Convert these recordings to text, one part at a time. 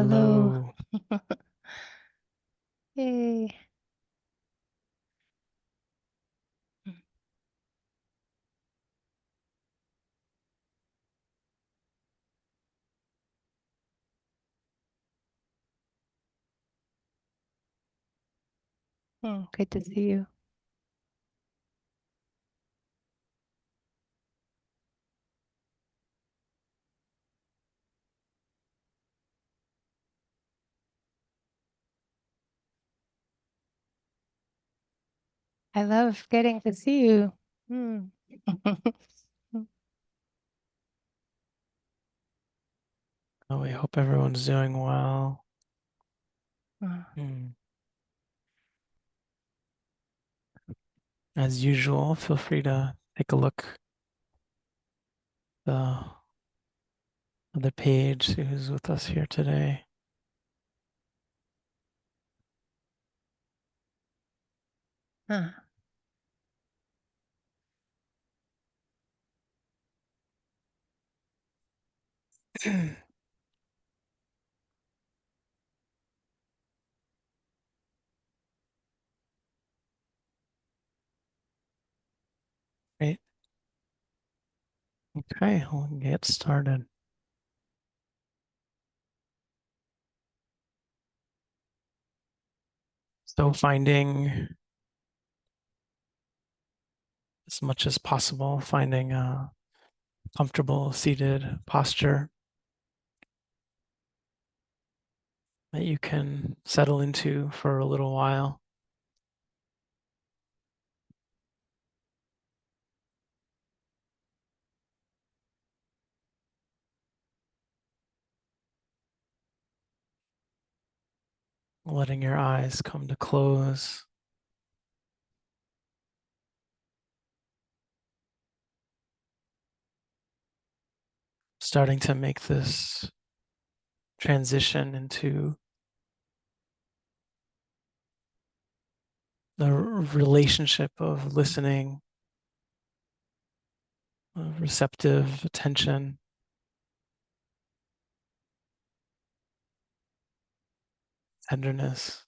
Hello. Hello. Yay. Good to see you. I love getting to see you. Hmm. Oh, we hope everyone's doing well. Uh, Hmm. As usual, feel free to take a look the other page, see who's with us here today. uh. Great. Okay, we'll get started. So finding as much as possible, finding a comfortable seated posture that you can settle into for a little while. Letting your eyes come to close. Starting to make this transition into the relationship of listening, of receptive attention, tenderness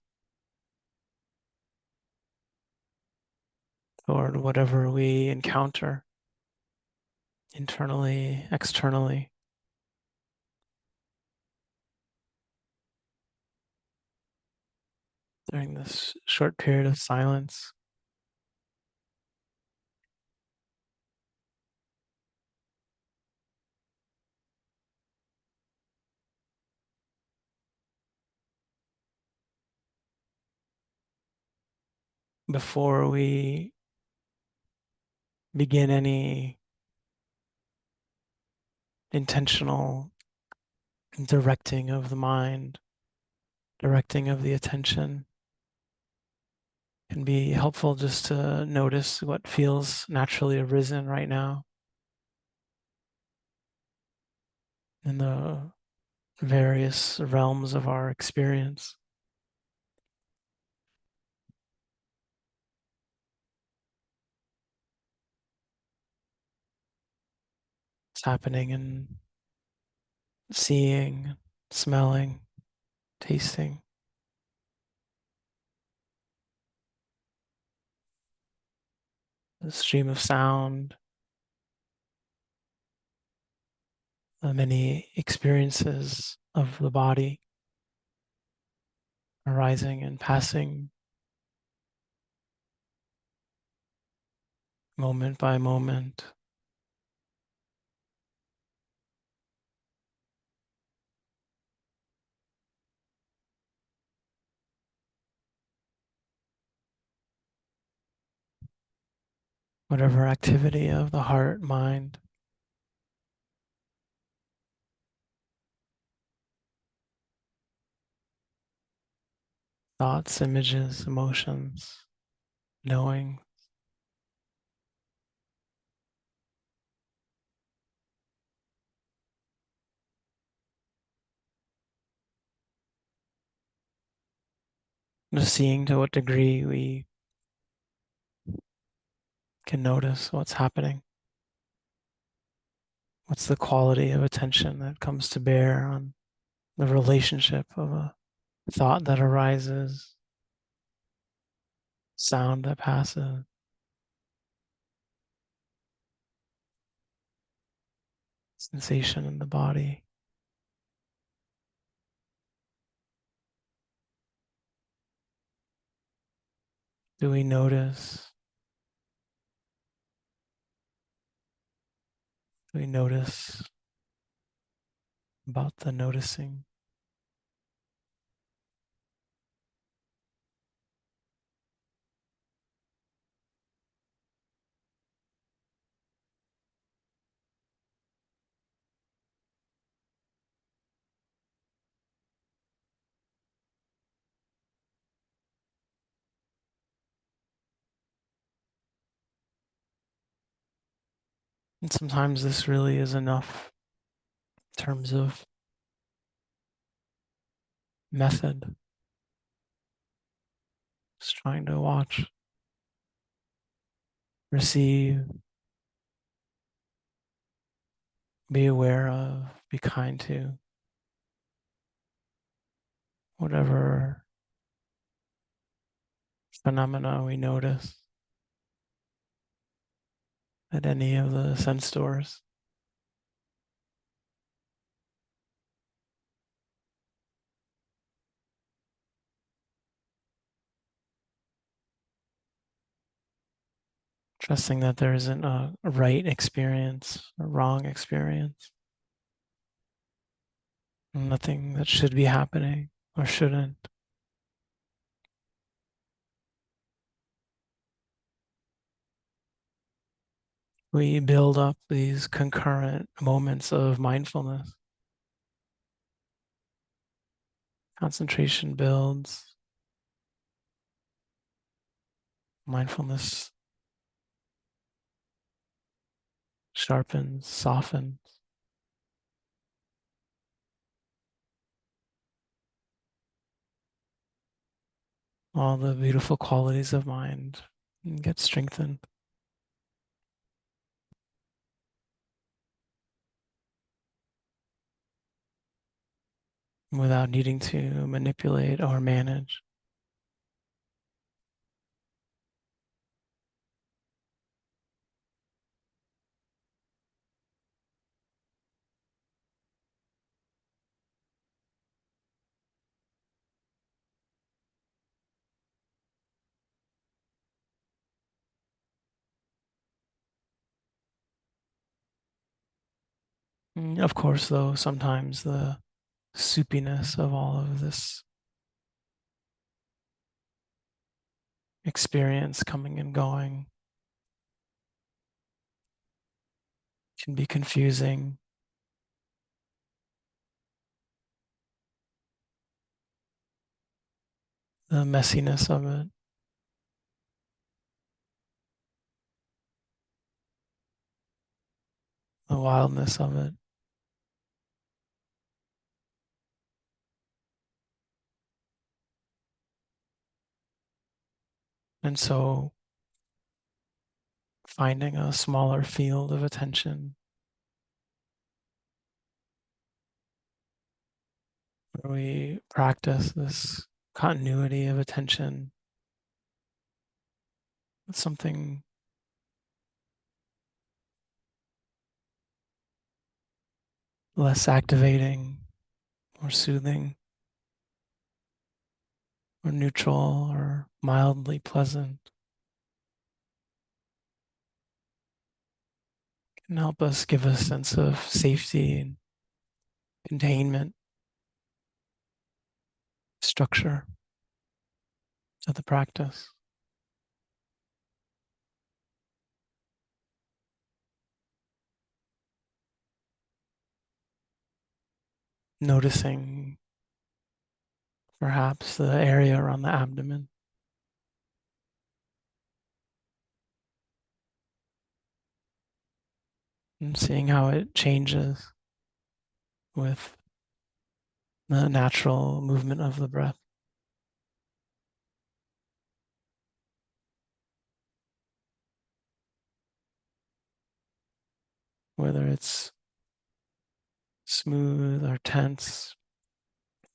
toward whatever we encounter internally, externally, during this short period of silence. Before we begin any intentional directing of the mind, directing of the attention, can be helpful just to notice what feels naturally arisen right now in the various realms of our experience. It's happening in seeing, smelling, tasting, the stream of sound, the many experiences of the body arising and passing moment by moment. Whatever activity of the heart, mind, thoughts, images, emotions, knowing, just seeing to what degree we can notice what's happening. What's the quality of attention that comes to bear on the relationship of a thought that arises, sound that passes, sensation in the body. Do we notice? Do we notice about the noticing? And sometimes this really is enough in terms of method, just trying to watch, receive, be aware of, be kind to whatever phenomena we notice at any of the sense doors. Trusting that there isn't a right experience, a wrong experience, nothing that should be happening or shouldn't. We build up these concurrent moments of mindfulness. Concentration builds, mindfulness sharpens, softens. All the beautiful qualities of mind get strengthened without needing to manipulate or manage. Of course, though, sometimes the soupiness of all of this experience coming and going can be confusing. The messiness of it, the wildness of it. And so finding a smaller field of attention where we practice this continuity of attention with something less activating or soothing or neutral or mildly pleasant can help us give a sense of safety and containment, structure to the practice. Noticing perhaps the area around the abdomen, and seeing how it changes with the natural movement of the breath. Whether it's smooth or tense,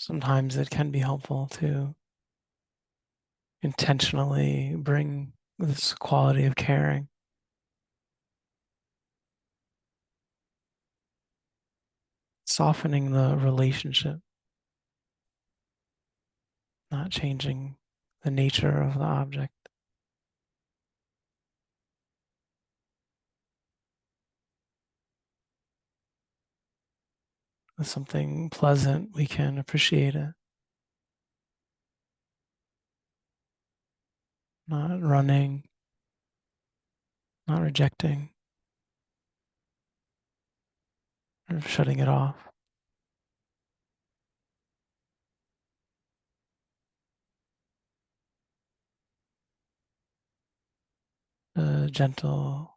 Sometimes it can be helpful to intentionally bring this quality of caring, softening the relationship, not changing the nature of the object. With something pleasant, we can appreciate it, not running, not rejecting, or shutting it off. A gentle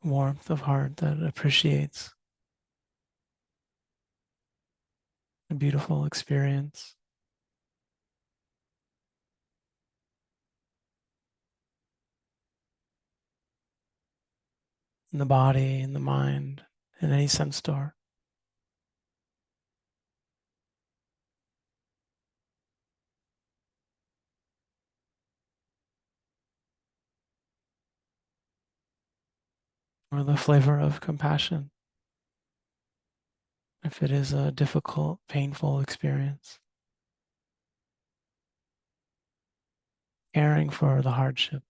warmth of heart that appreciates a beautiful experience in the body, in the mind, in any sense door. Or the flavor of compassion, if it is a difficult, painful experience. Caring for the hardship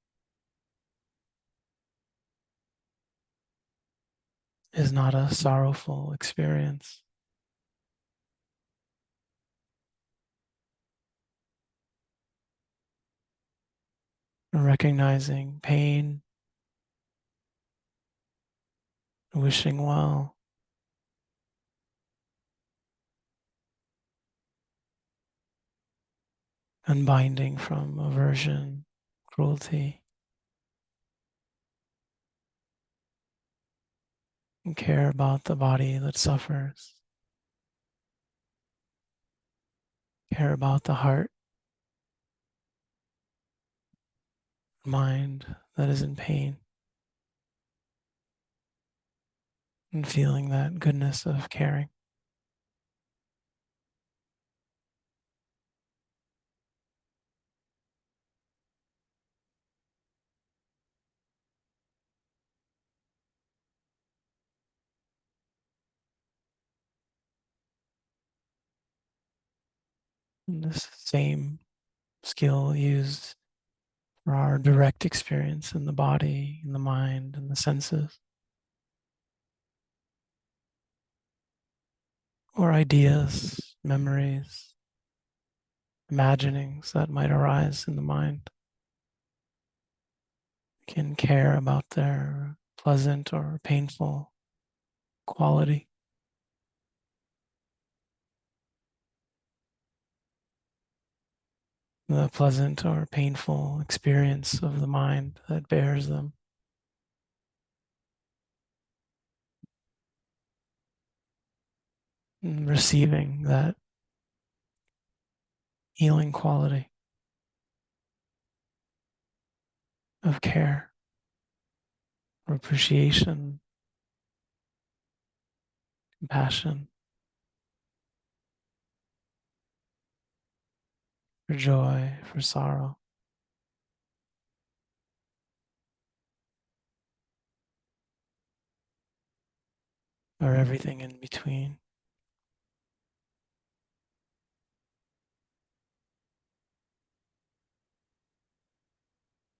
is not a sorrowful experience. Recognizing pain, wishing well, unbinding from aversion, cruelty, and care about the body that suffers, care about the heart, mind that is in pain, and feeling that goodness of caring. And this same skill used for our direct experience in the body, in the mind, and the senses, or ideas, memories, imaginings that might arise in the mind. We can care about their pleasant or painful quality. The pleasant or painful experience of the mind that bears them. And receiving that healing quality of care, or appreciation, compassion, for joy, for sorrow, or everything in between.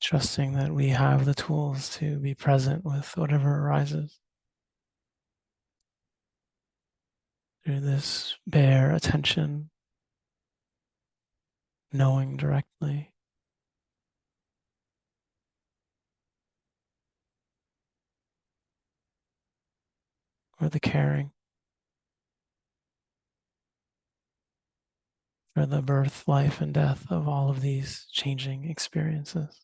Trusting that we have the tools to be present with whatever arises through this bare attention, knowing directly, or the caring for the birth, life, and death of all of these changing experiences.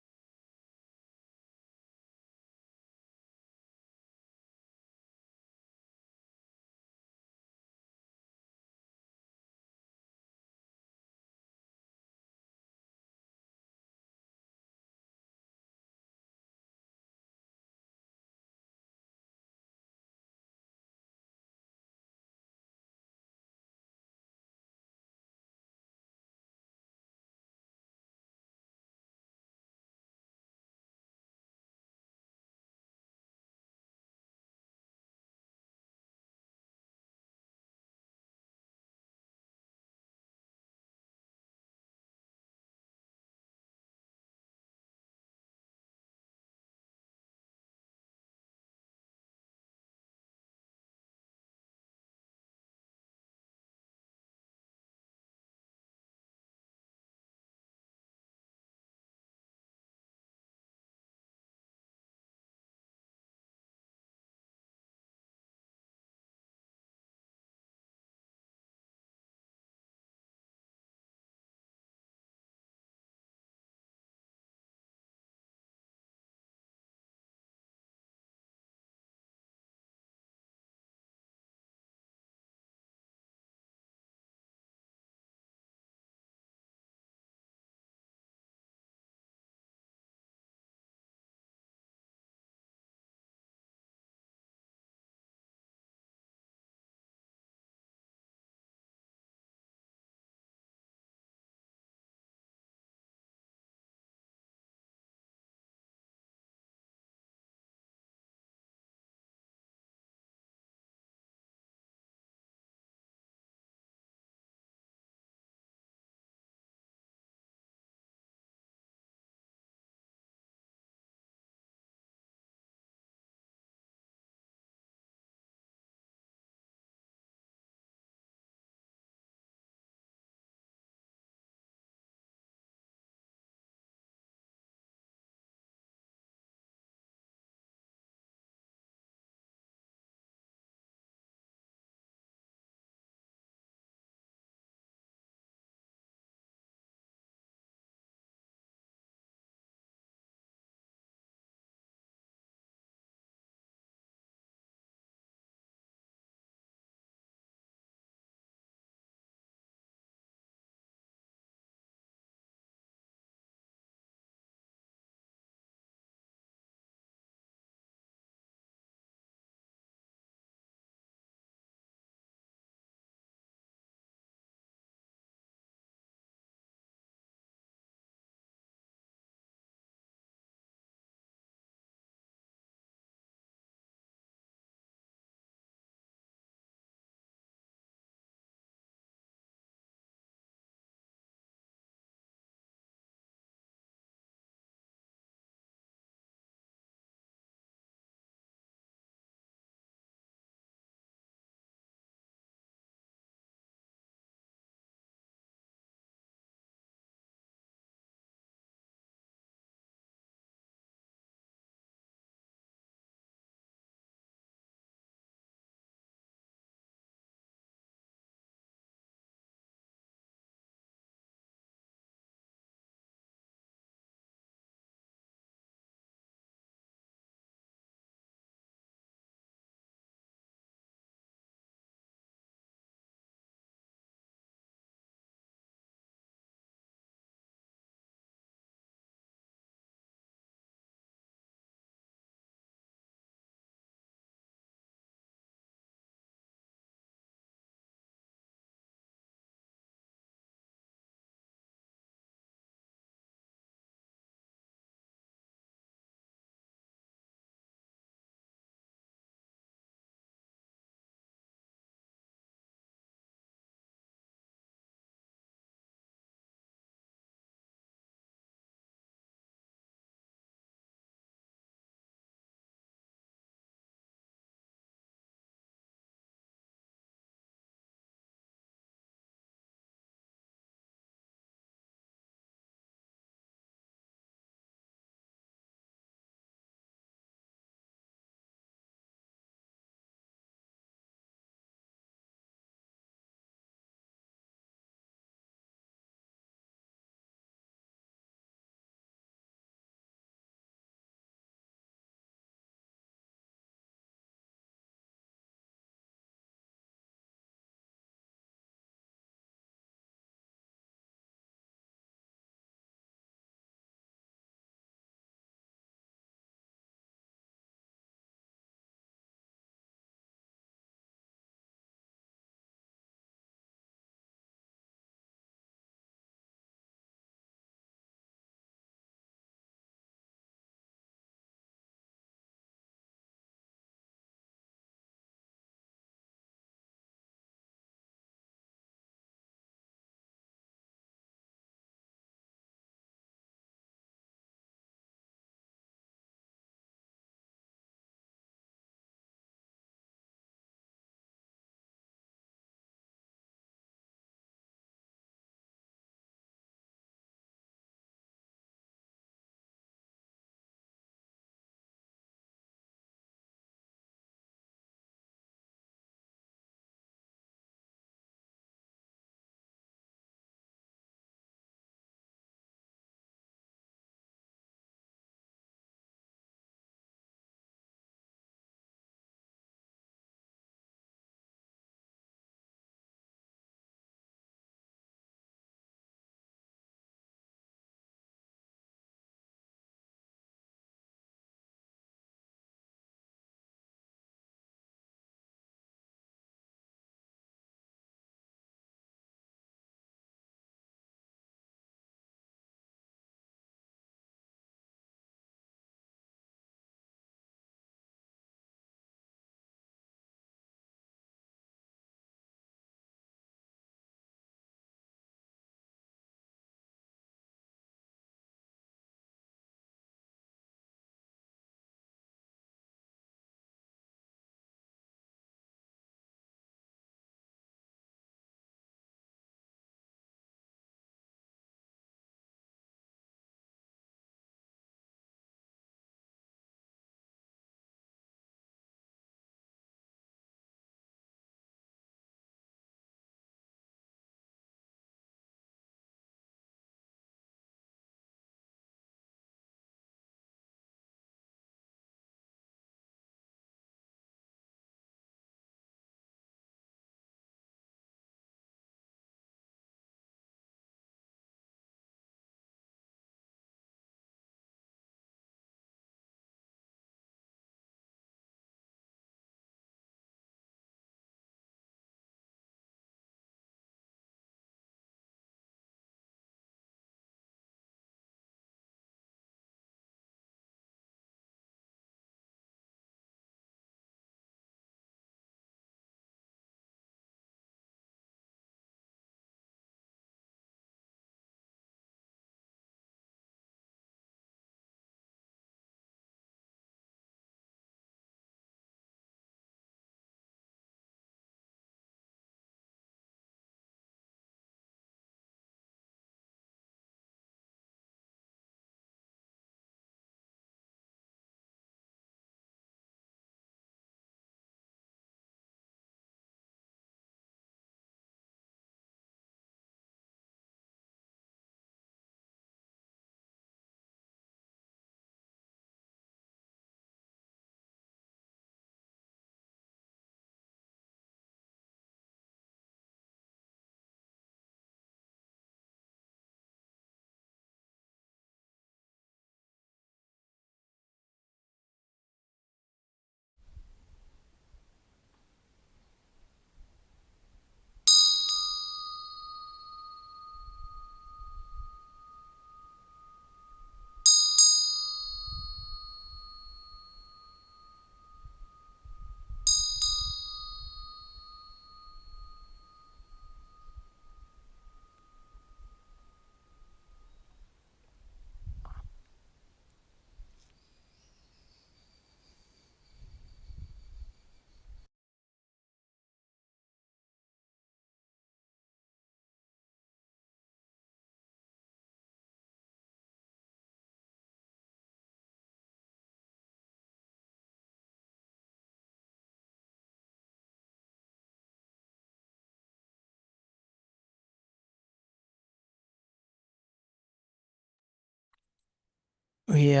we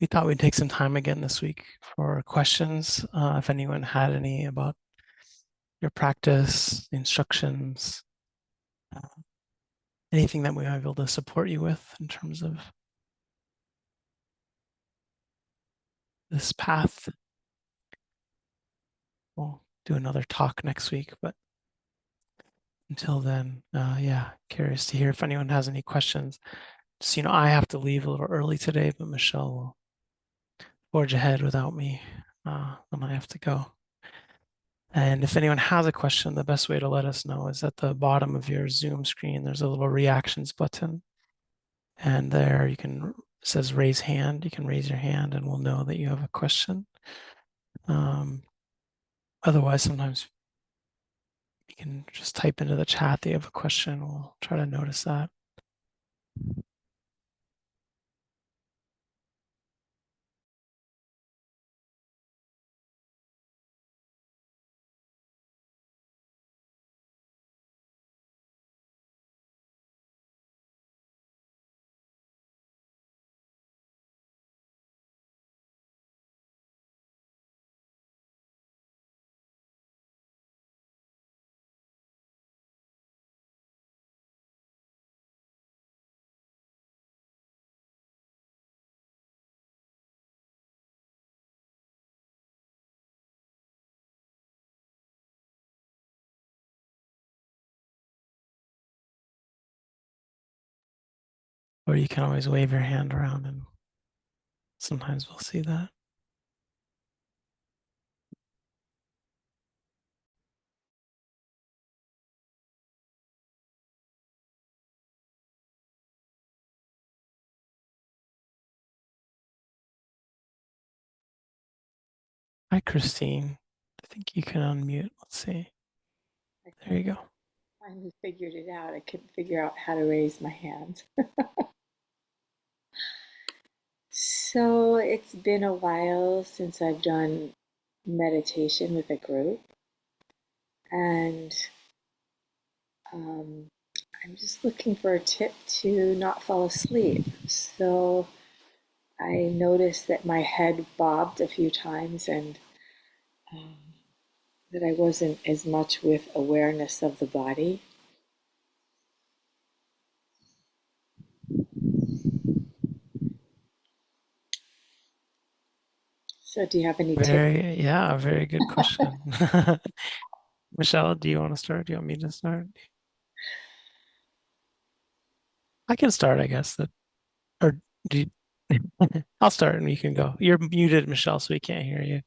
we thought we'd take some time again this week for questions. If anyone had any about your practice, the instructions, uh, anything that we might be able to support you with in terms of this path. We'll do another talk next week, but until then, yeah, curious to hear if anyone has any questions. Just, I have to leave a little early today, but Michelle will forge ahead without me when I have to go. And if anyone has a question, the best way to let us know is at the bottom of your Zoom screen, there's a little reactions button. And there you can, it says raise hand. You can raise your hand and we'll know that you have a question. Otherwise, sometimes you can just type into the chat that you have a question. We'll try to notice that. Or you can always wave your hand around and sometimes we'll see that. Hi, Christine. I think you can unmute. Let's see. I There you go. finally figured it out. I couldn't figure out how to raise my hand. So it's been a while since I've done meditation with a group, and um, I'm just looking for a tip to not fall asleep. So I noticed that my head bobbed a few times and um, that I wasn't as much with awareness of the body. So, do you have any tips? Very good question. Michelle, do you want to start? Do you want me to start? I can start, I guess. Or do you, I'll start and you can go. You're muted, Michelle, so we can't hear you.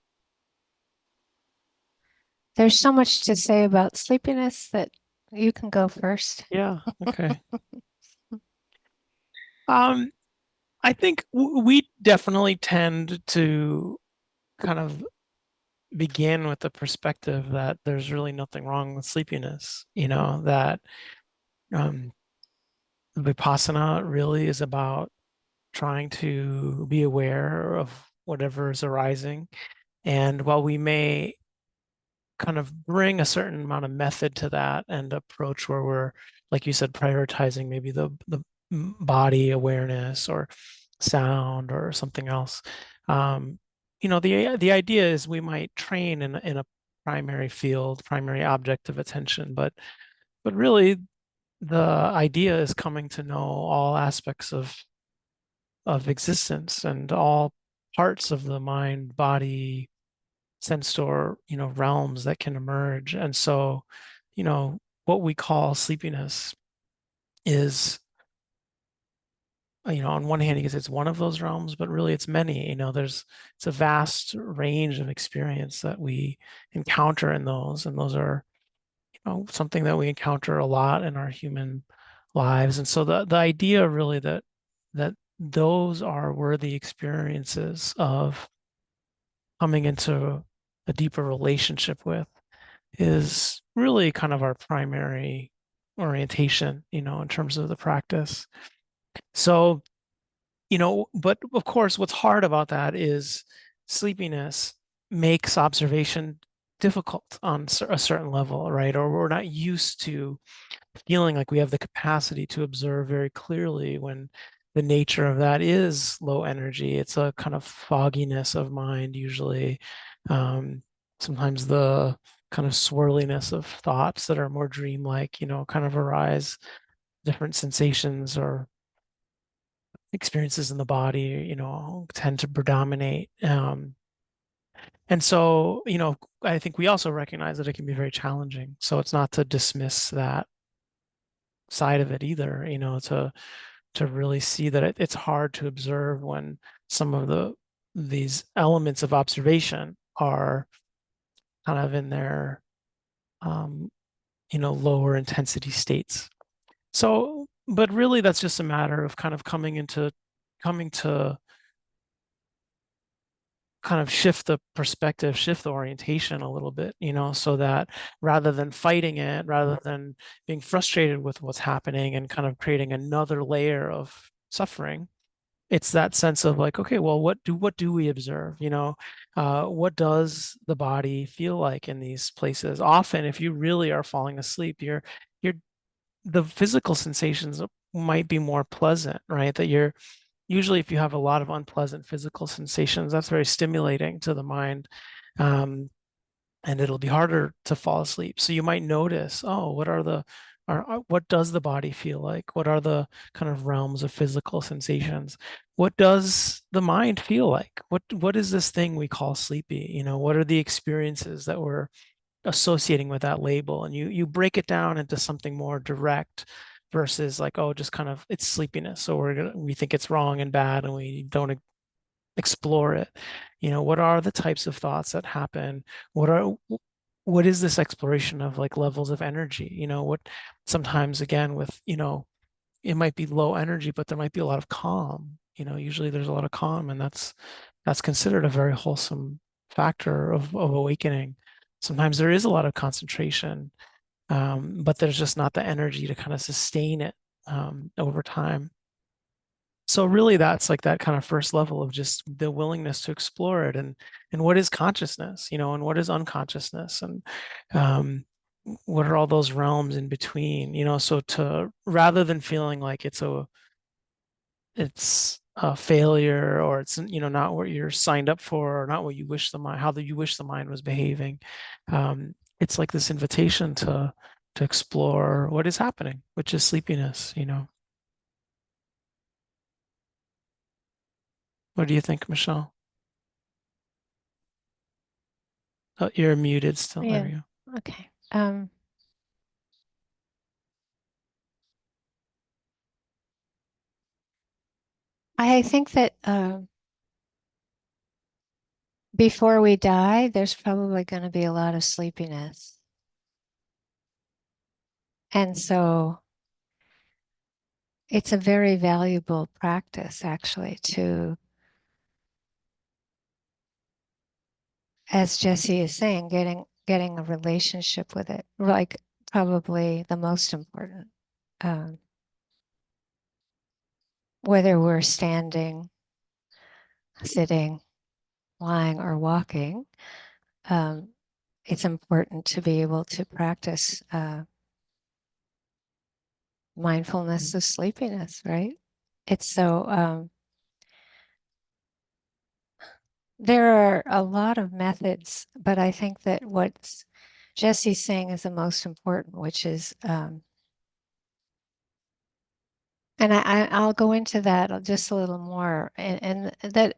There's so much to say about sleepiness that you can go first. Yeah, okay. Um, I think we definitely tend to kind of begin with the perspective that there's really nothing wrong with sleepiness, that um, Vipassana really is about trying to be aware of whatever is arising. And while we may kind of bring a certain amount of method to that and approach where we're, like you said, prioritizing maybe the body awareness or sound or something else. The idea is we might train in a primary field, primary object of attention, but really the idea is coming to know all aspects of existence and all parts of the mind, body, sense or realms that can emerge. And so, what we call sleepiness is, on one hand, because it's one of those realms, but really it's many. It's a vast range of experience that we encounter in those, and those are something that we encounter a lot in our human lives. And so the idea really that those are worthy experiences of coming into a deeper relationship with is really kind of our primary orientation, in terms of the practice. So, but of course, what's hard about that is sleepiness makes observation difficult on a certain level, right? Or we're not used to feeling like we have the capacity to observe very clearly when the nature of that is low energy. It's a kind of fogginess of mind usually. Sometimes the kind of swirliness of thoughts that are more dreamlike, kind of arise, different sensations or experiences in the body, tend to predominate. And so, I think we also recognize that it can be very challenging. So it's not to dismiss that side of it either, to really see that it's hard to observe when some of these elements of observation are kind of in their lower intensity states. So, but really that's just a matter of kind of coming to kind of shift the perspective, shift the orientation a little bit, so that rather than fighting it, rather than being frustrated with what's happening and kind of creating another layer of suffering, it's that sense of like, okay, well, what do we observe? What does the body feel like in these places? Often, if you really are falling asleep, you're the physical sensations might be more pleasant, right? That you're usually, if you have a lot of unpleasant physical sensations, that's very stimulating to the mind. And it'll be harder to fall asleep. So you might notice, oh, what does the body feel like? What are the kind of realms of physical sensations? What does the mind feel like? What is this thing we call sleepy? What are the experiences that we're associating with that label? And you break it down into something more direct versus like, oh, just kind of it's sleepiness. So we think it's wrong and bad and we don't explore it. What are the types of thoughts that happen? What is this exploration of like levels of energy? What sometimes again with, it might be low energy, but there might be a lot of calm. Usually there's a lot of calm, and that's considered a very wholesome factor of awakening. Sometimes there is a lot of concentration, but there's just not the energy to kind of sustain it over time. So really that's like that kind of first level of just the willingness to explore it, and what is consciousness, and what is unconsciousness, and what are all those realms in between, so to rather than feeling like it's a failure, or it's not what you're signed up for, or not what you wish the mind how you wish the mind was behaving, it's like this invitation to explore what is happening, which is sleepiness. What do you think, Michelle? Oh, you're muted still. There we Yeah. go. Okay. I think that before we die, there's probably going to be a lot of sleepiness. And so it's a very valuable practice, actually, as Jesse is saying, getting a relationship with it, like probably the most important. Whether we're standing, sitting, lying, or walking, it's important to be able to practice mindfulness of sleepiness, right? It's so, there are a lot of methods, but I think that what Jesse's saying is the most important, which is, and I'll go into that just a little more, and that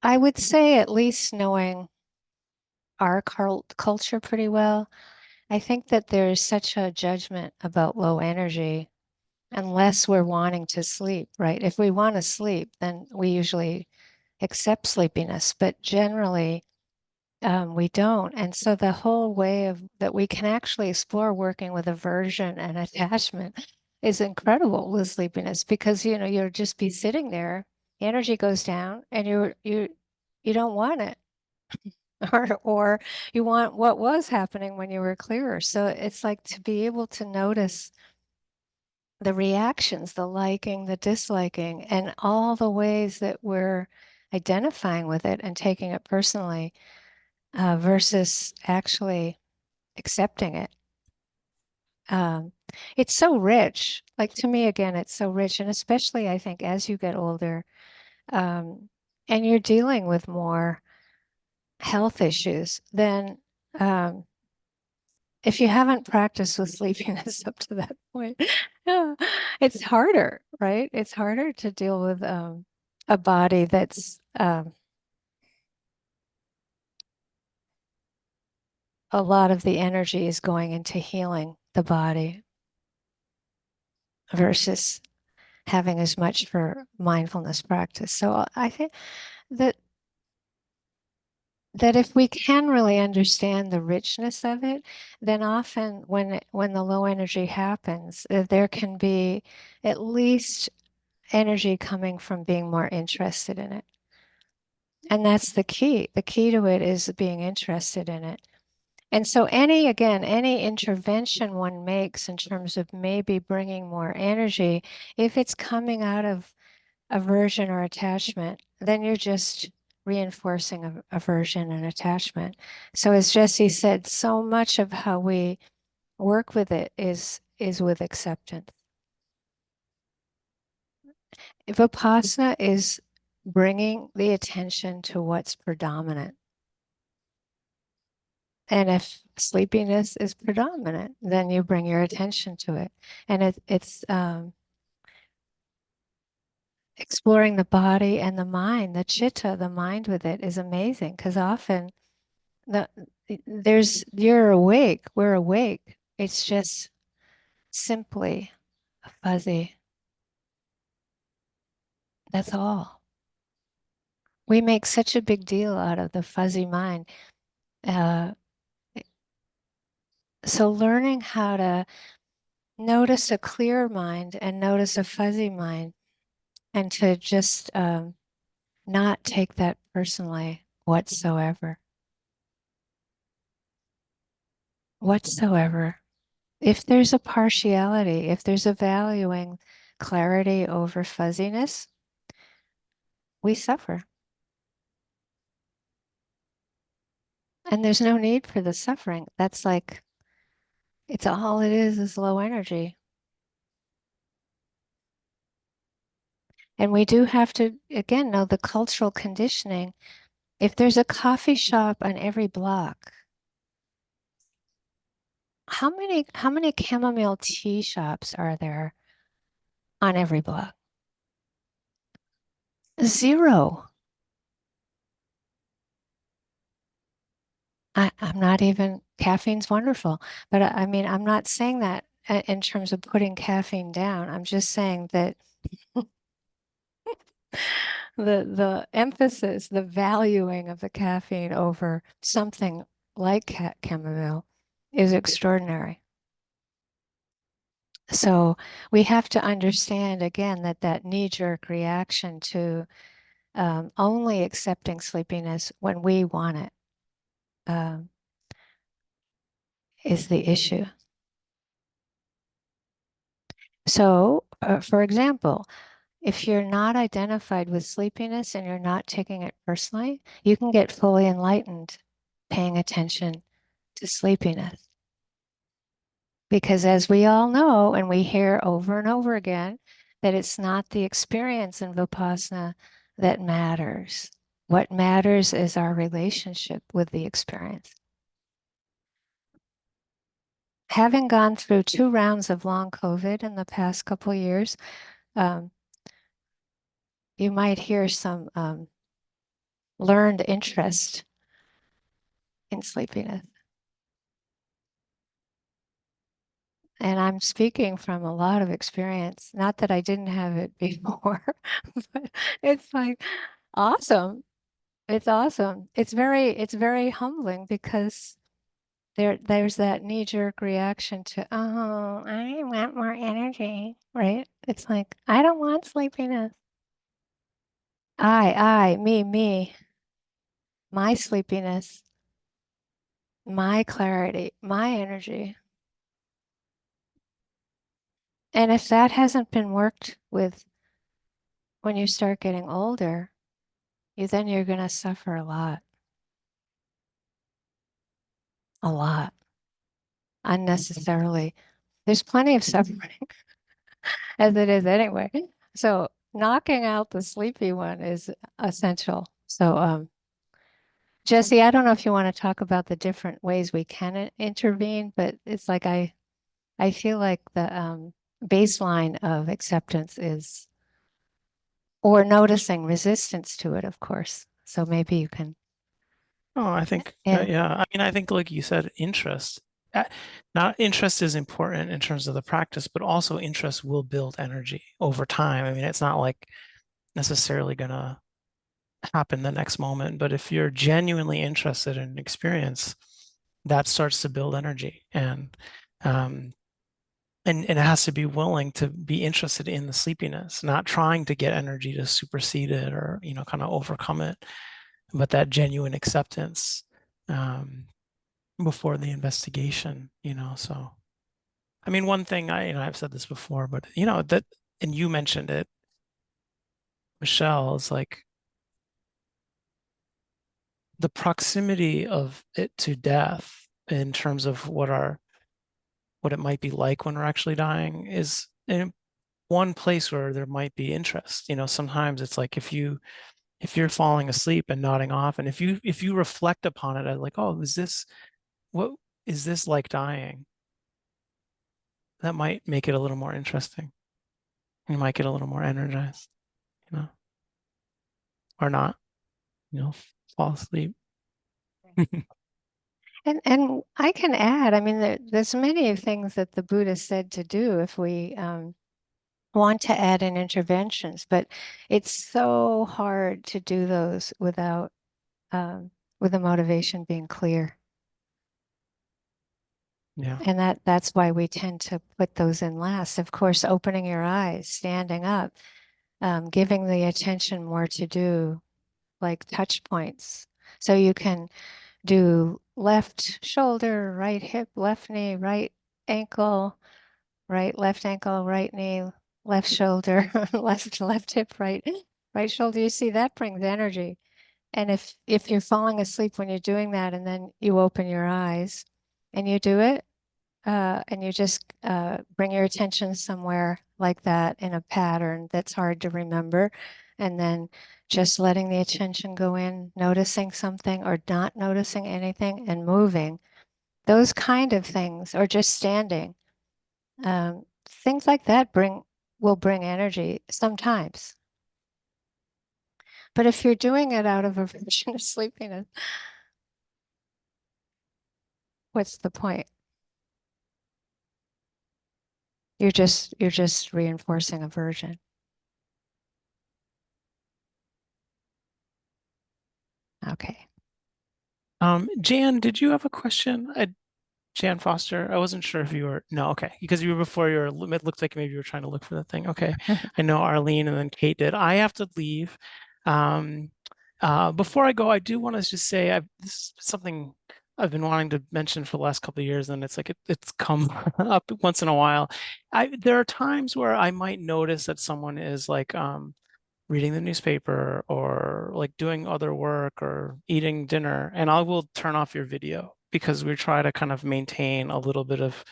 I would say at least knowing our culture pretty well, I think that there's such a judgment about low energy unless we're wanting to sleep, right? If we want to sleep, then we usually accept sleepiness, but generally we don't. And so the whole way of that we can actually explore working with aversion and attachment is incredible with sleepiness, because you'll just be sitting there, energy goes down, and you don't want it. Or you want what was happening when you were clearer. So it's like to be able to notice the reactions, the liking, the disliking, and all the ways that we're identifying with it and taking it personally, versus actually accepting it. it's so rich. Like to me, again, it's so rich. And especially, I think, as you get older, and you're dealing with more health issues, then if you haven't practiced with sleepiness up to that point, yeah, it's harder, right? It's harder to deal with a body that's a lot of the energy is going into healing the body versus having as much for mindfulness practice. So I think that if we can really understand the richness of it, then often when the low energy happens, there can be at least energy coming from being more interested in it. And that's the key. The key to it is being interested in it. And so any intervention one makes in terms of maybe bringing more energy, if it's coming out of aversion or attachment, then you're just reinforcing aversion and attachment. So as Jesse said, so much of how we work with it is with acceptance. Vipassana is bringing the attention to what's predominant. And if sleepiness is predominant, then you bring your attention to it. And it's exploring the body and the mind, the chitta, the mind with it is amazing because often you're awake, we're awake. It's just simply fuzzy. That's all. We make such a big deal out of the fuzzy mind. Uh, so learning how to notice a clear mind and notice a fuzzy mind and to just not take that personally whatsoever. Whatsoever. If there's a partiality, if there's a valuing clarity over fuzziness, we suffer. And there's no need for the suffering. That's like, it's all it is low energy. And we do have to, again, know the cultural conditioning. If there's a coffee shop on every block, how many chamomile tea shops are there on every block? Zero. I'm not even, caffeine's wonderful, but I mean, I'm not saying that in terms of putting caffeine down. I'm just saying that the emphasis, the valuing of the caffeine over something like chamomile is extraordinary. So we have to understand again that knee-jerk reaction to only accepting sleepiness when we want it is the issue. So, for example, if you're not identified with sleepiness and you're not taking it personally, you can get fully enlightened paying attention to sleepiness. Because as we all know, and we hear over and over again, that it's not the experience in Vipassana that matters. What matters is our relationship with the experience. Having gone through 2 rounds of long COVID in the past couple of years, you might hear some learned interest in sleepiness. And I'm speaking from a lot of experience, not that I didn't have it before, but it's like awesome. It's awesome. It's very humbling because there's that knee-jerk reaction to, oh, I want more energy, right? It's like, I don't want sleepiness. Me, my sleepiness, my clarity, my energy. And if that hasn't been worked with when you start getting older, you're going to suffer a lot, unnecessarily. There's plenty of suffering as it is anyway. So knocking out the sleepy one is essential. So, Jesse, I don't know if you want to talk about the different ways we can intervene, but it's like I feel like the baseline of acceptance is, or noticing resistance to it, of course. So maybe you can. Oh, I think, Yeah. yeah. I mean, I think, like you said, interest. Not interest is important in terms of the practice, but also interest will build energy over time. I mean, it's not like necessarily gonna happen the next moment, but if you're genuinely interested in an experience, that starts to build energy, um, and it has to be willing to be interested in the sleepiness, not trying to get energy to supersede it or kind of overcome it, but that genuine acceptance before the investigation. So I mean, one thing I've said this before, but that, and you mentioned it, Michelle, is like the proximity of it to death in terms of what it might be like when we're actually dying is in one place where there might be interest. Sometimes it's like if you're falling asleep and nodding off, and if you reflect upon it as like, oh, what is this like dying? That might make it a little more interesting. You might get a little more energized, you know, or not, fall asleep. And I can add, I mean, there's many things that the Buddha said to do if we want to add in interventions, but it's so hard to do those without with the motivation being clear. Yeah. And that's why we tend to put those in last. Of course, opening your eyes, standing up, giving the attention more to do like touch points. So you can do left shoulder, right hip, left knee, right ankle, left ankle, right knee, left shoulder, left hip, right shoulder. You see, that brings energy. And if you're falling asleep when you're doing that, and then you open your eyes and you do it, and you just bring your attention somewhere like that in a pattern that's hard to remember, and then just letting the attention go in, noticing something or not noticing anything and moving, those kind of things, or just standing, things like that will bring energy sometimes. But if you're doing it out of aversion of sleepiness, what's the point? You're just reinforcing aversion. Okay. Jan, did you have a question? Jan Foster, I wasn't sure if you were, no, okay, because you were before it looked like maybe you were trying to look for the thing. Okay. I know Arlene and then Kate did. I have to leave. Before I go, I do want to just say this is something I've been wanting to mention for the last couple of years, and it's like it's come up once in a while. There are times where I might notice that someone is like reading the newspaper or like doing other work or eating dinner, and I will turn off your video because we try to kind of maintain a little bit of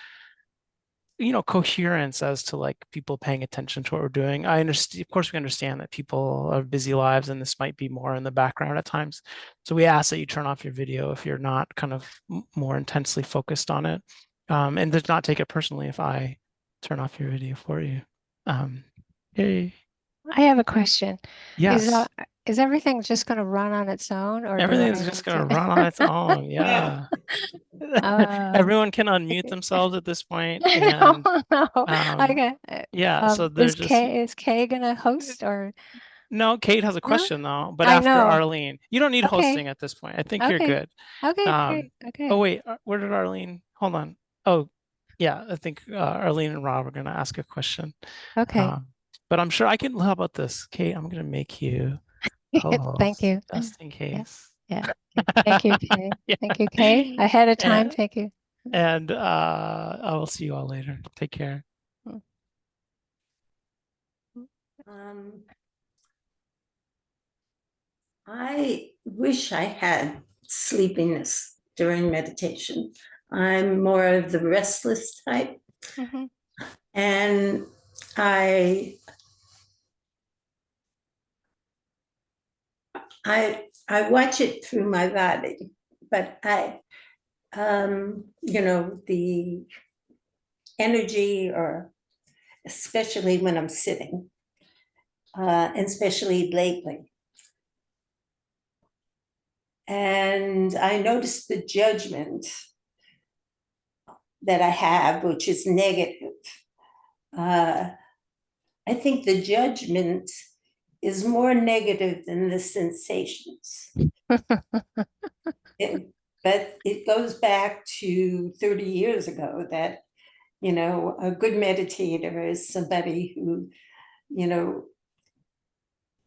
coherence as to like people paying attention to what we're doing. I understand, of course, we understand that people have busy lives and this might be more in the background at times. So we ask that you turn off your video if you're not kind of more intensely focused on it, and to not take it personally if I turn off your video for you. Hey. I have a question. Yes. Is everything just going to run on its own, or do Everything I is just need going to to? run on its own. Yeah. Everyone can unmute themselves at this point, Oh, and no. um, Okay. yeah. So they're just Is Kay gonna host or no. Kate has a no? question though, but I after know. Arlene, you don't need hosting Okay. at this point. I think you're Okay. good. Okay. Um, Great. oh Okay. wait, where did Arlene? Hold on. Oh, yeah. I think Arlene and Rob are going to ask a question. Okay. Um, but I'm sure I can. How about this, Kate? I'm going to make you Thank co-host you. just in Yeah. case. Yeah. Okay. Thank you, Kay. Yeah. Thank you, Kay. Ahead of time. And, Thank you. and I will see you all later. Take care. Um, I wish I had sleepiness during meditation. I'm more of the restless type. Mhm. And I I watch it through my body, but the energy, or especially when I'm sitting, and especially lately. And I notice the judgment that I have, which is negative. I think the judgment is more negative than the sensations. But it goes back to 30 years ago that, a good meditator is somebody who,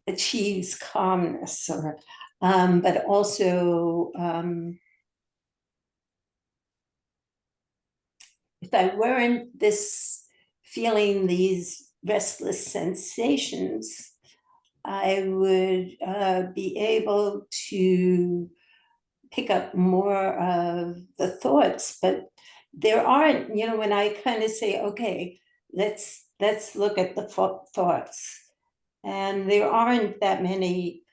achieves calmness, or, but also, if I weren't feeling these restless sensations, I would be able to pick up more of the thoughts. But there aren't, when I kind of say, okay, let's look at the thoughts, and there aren't that many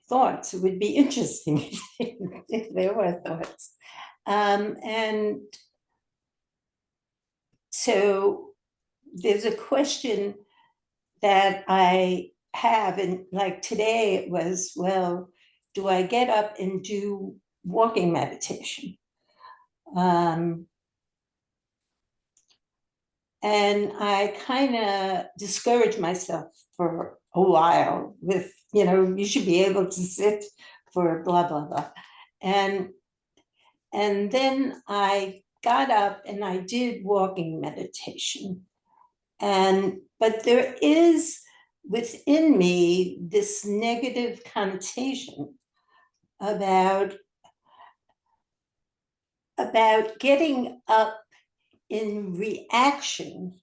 thoughts. It would be interesting if there were thoughts. And so there's a question that I have, and like today it was, well, do I get up and do walking meditation? And I kind of discouraged myself for a while with, you should be able to sit for blah, blah, blah. And then I got up and I did walking meditation. But there is within me this negative connotation about getting up in reaction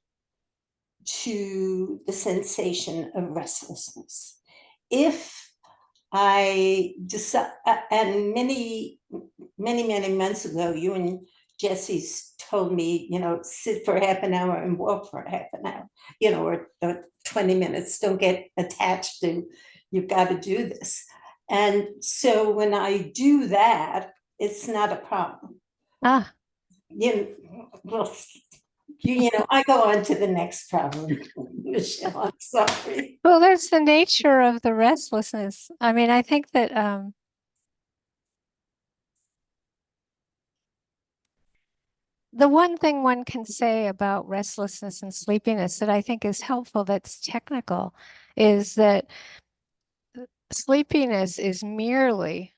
to the sensation of restlessness. If I decide, and many months ago, you and Jesse's told me, sit for half an hour and walk for half an hour, or 20 minutes. Don't get attached to, you've got to do this. And so when I do that, it's not a problem. Ah, Well, I go on to the next problem, Michelle. I'm sorry. well, that's the nature of the restlessness. I mean, I think that the one thing one can say about restlessness and sleepiness that I think is helpful, that's technical, is that sleepiness is merely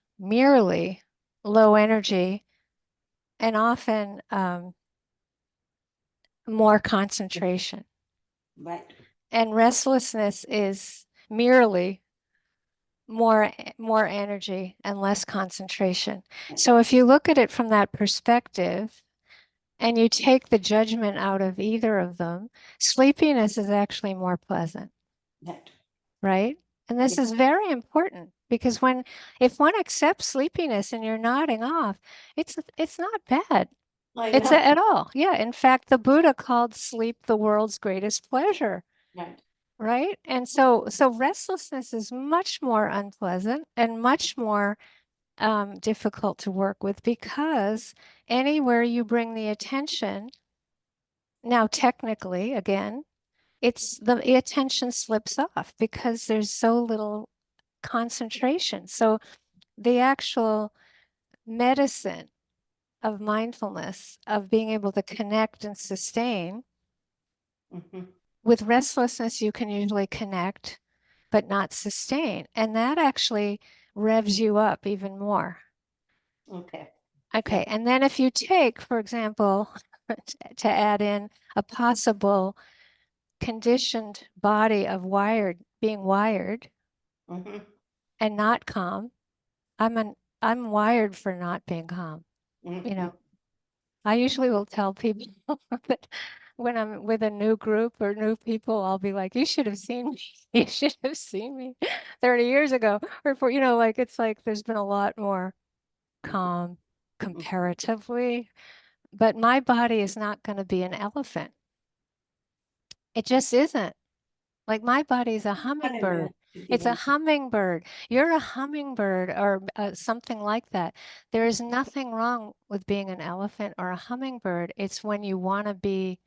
low energy and often more concentration. Right. And restlessness is merely more energy and less concentration. So if you look at it from that perspective and you take the judgment out of either of them, sleepiness is actually more pleasant. Right. Right? And this is very important because if one accepts sleepiness and you're nodding off, it's not bad. It's at all. Yeah. In fact, the Buddha called sleep the world's greatest pleasure. Right. Right? And so restlessness is much more unpleasant and much more difficult to work with, because anywhere you bring the attention, now technically, again, the attention slips off because there's so little concentration. So the actual medicine of mindfulness, of being able to connect and sustain, with restlessness, you can usually connect, but not sustain. And that actually revs you up even more. Okay. Okay. And then if you take, for example, to add in a possible conditioned body of being wired and not calm, I'm wired for not being calm. I usually will tell people that when I'm with a new group or new people, I'll be like, you should have seen me. You should have seen me 30 years ago. Or it's like there's been a lot more calm comparatively. But my body is not going to be an elephant. It just isn't. Like my body's a I hummingbird. imagine It's a being hummingbird. You're a hummingbird or something like that. There is nothing wrong with being an elephant or a hummingbird. It's when you want to be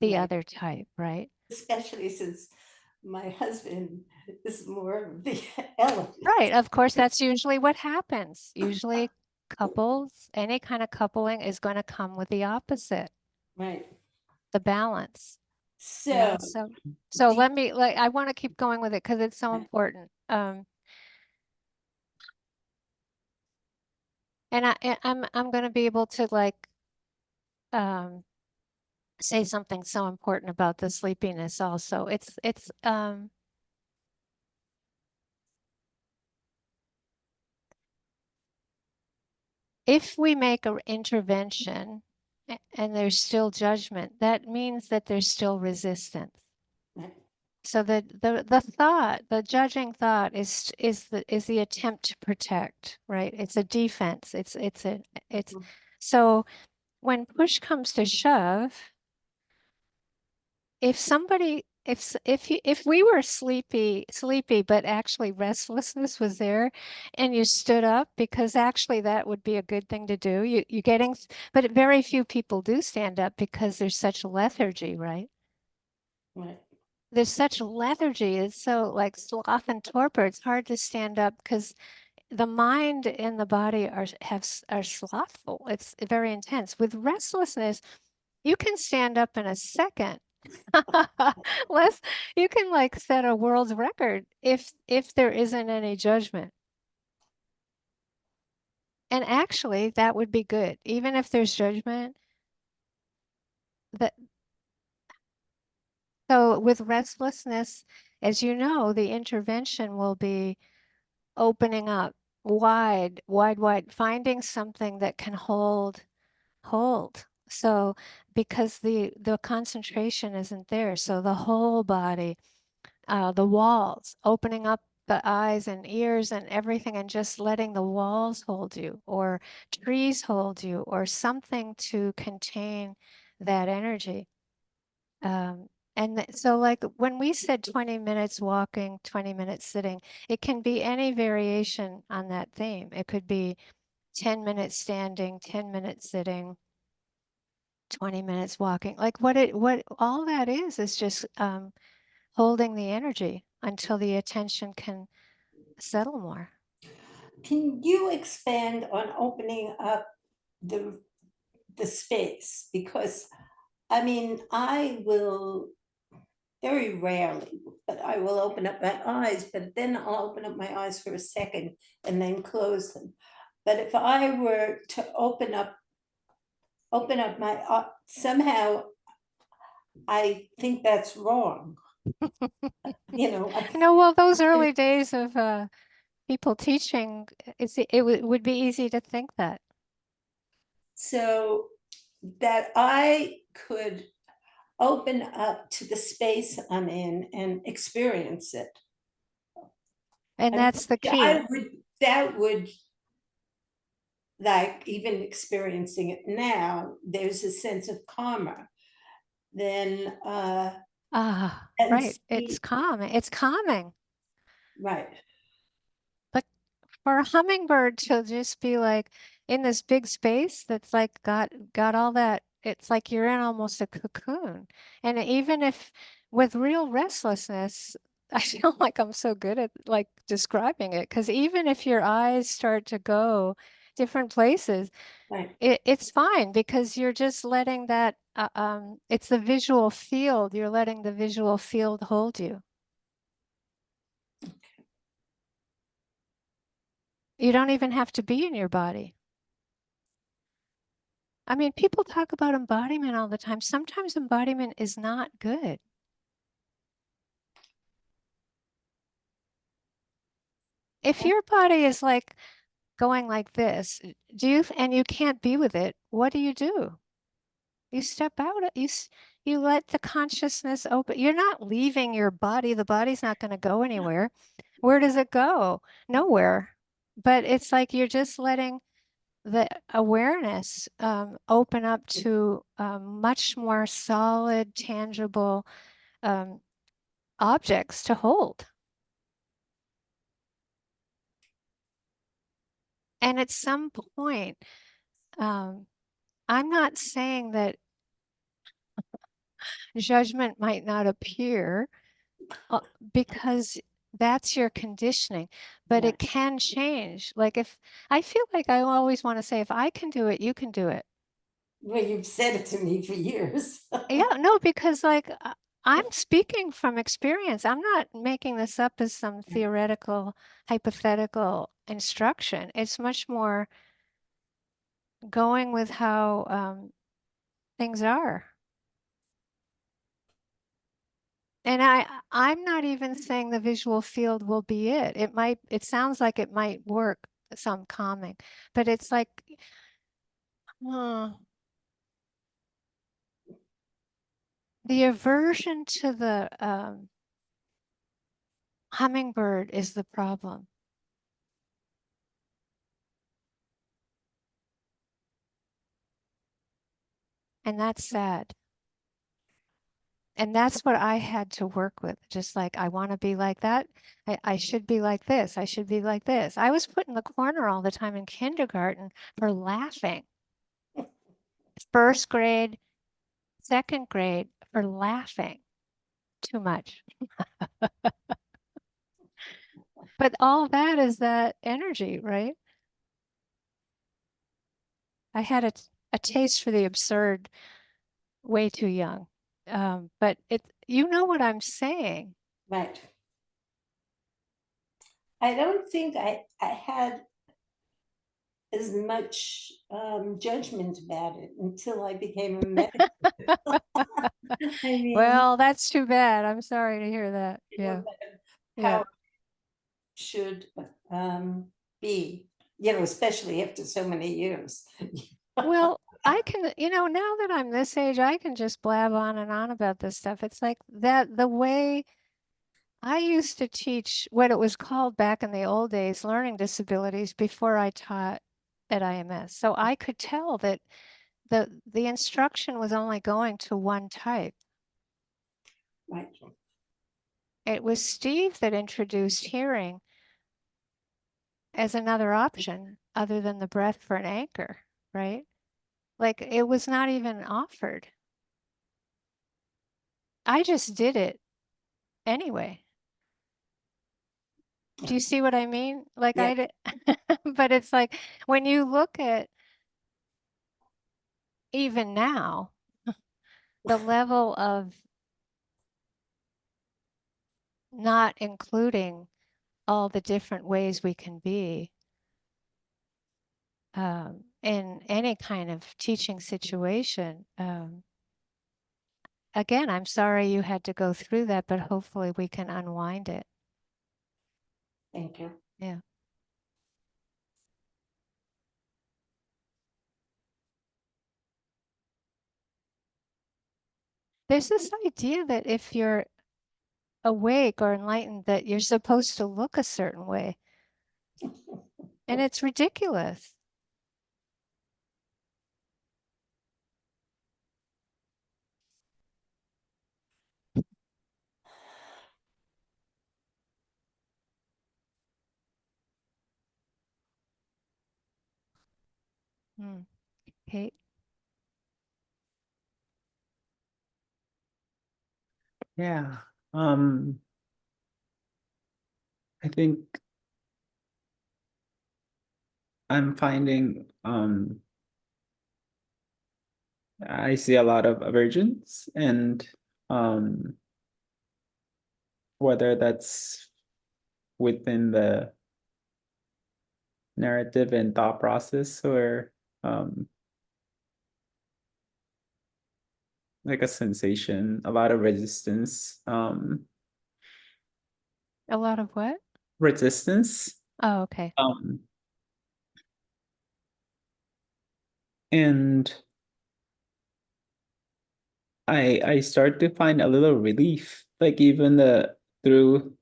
the right, other type, right? especially since my husband is more of the elephant. Right. Of course, that's usually what happens. Usually couples, any kind of coupling is going to come with the opposite, Right. the balance. So, Yeah. So do, let me like I want to keep going with it because it's so important. And I'm going to be able to like say something so important about the sleepiness also. It's if we make an intervention and there's still judgment, that means that there's still resistance. right, So the thought, the judging thought is the attempt to protect, right? It's a defense. It's so when push comes to shove, if somebody if we were sleepy but actually restlessness was there and you stood up, because actually that would be a good thing to do, you getting, but very few people do stand up because there's such lethargy, right? right. There's such lethargy. It's so like sloth and torpor. It's hard to stand up because the mind and the body are slothful. It's very intense. With restlessness, you can stand up in a second. Less, you can like set a world's record if there isn't any judgment. And actually, that would be good. Even if there's judgment, that so with restlessness, as you know, the intervention will be opening up wide, finding something that can hold. So because the concentration isn't there, so the whole body, the walls, opening up the eyes and ears and everything and just letting the walls hold you, or trees hold you, or something to contain that energy. So like when we said 20 minutes walking, 20 minutes sitting, it can be any variation on that theme. It could be 10 minutes standing, 10 minutes sitting, 20 minutes walking. Like what all that is just holding the energy until the attention can settle more. Can you expand on opening up the the space? Because I mean, I will very rarely, but I will open up my eyes, but then I'll open up my eyes for a second and then close them. But if I were to open up my somehow I think that's wrong. You know, No, well, those early days of people teaching, would be easy to think that. so that I could open up to the space I'm in and experience it. And I mean, that's the key. that would like even experiencing it now, there's a sense of karma. Then Ah, and right. see, It's calming. It's calming. right, But for a hummingbird to just be like in this big space that's like got all that, it's like you're in almost a cocoon. And even if with real restlessness, I feel like I'm so good at like describing it, because even if your eyes start to go different places, right. it's fine because you're just letting that it's the visual field. You're letting the visual field hold you. You don't even have to be in your body. I mean, people talk about embodiment all the time. Sometimes embodiment is not good. If your body is like going like this, and you can't be with it, what do? You step out, you let the consciousness open. You're not leaving your body. The body's not going to go anywhere. Where does it go? Nowhere. But it's like you're just letting the awareness open up to much more solid, tangible objects to hold. And at some point, I'm not saying that judgment might not appear because that's your conditioning, but Right. it can change. Like if I feel like I always want to say, if I can do it, you can do it. Well, you've said it to me for years. Yeah, no, because like I'm speaking from experience. I'm not making this up as some theoretical, hypothetical instruction. It's much more going with how things are. And I'm not even saying the visual field will be it. It sounds like it might work, some calming, but it's like, the aversion to the hummingbird is the problem. And that's sad. And that's what I had to work with. Just like, I want to be like that. I should be like this. I should be like this. I was put in the corner all the time in kindergarten for laughing. First grade, second grade, for laughing too much. But all that is that energy, right? I had a taste for the absurd way too young. But you know what I'm saying. Right. I don't think I had as much judgment about it until I became a medic. I mean, Well, that's too bad. I'm sorry to hear that. Yeah. how Yeah. it should be, especially after so many years. Well, I can, now that I'm this age, I can just blab on and on about this stuff. It's like that the way I used to teach what it was called back in the old days, learning disabilities, before I taught at IMS. So I could tell that the instruction was only going to one type. Right. It was Steve that introduced hearing as another option other than the breath for an anchor, right? Like it was not even offered. I just did it anyway. Do you see what I mean? Like Yeah. I did, but it's like when you look at even now, the level of not including all the different ways we can be in any kind of teaching situation. Again, I'm sorry you had to go through that, but hopefully we can unwind it. Thank you. Yeah. There's this idea that if you're awake or enlightened, that you're supposed to look a certain way. And it's ridiculous. Kate? Yeah. I think I'm finding I see a lot of aversions, and whether that's within the narrative and thought process, or like a sensation, a lot of resistance. A lot of what? Resistance. Oh, okay. And I start to find a little relief, like even through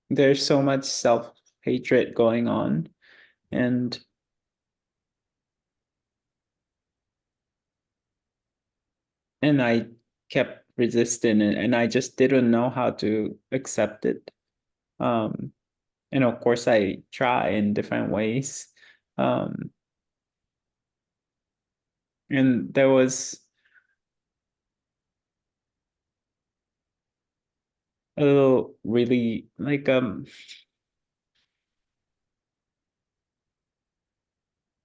there's so much self-hatred going on, and and I kept resisting it, and I just didn't know how to accept it. And of course, I try in different ways. And there was a little really like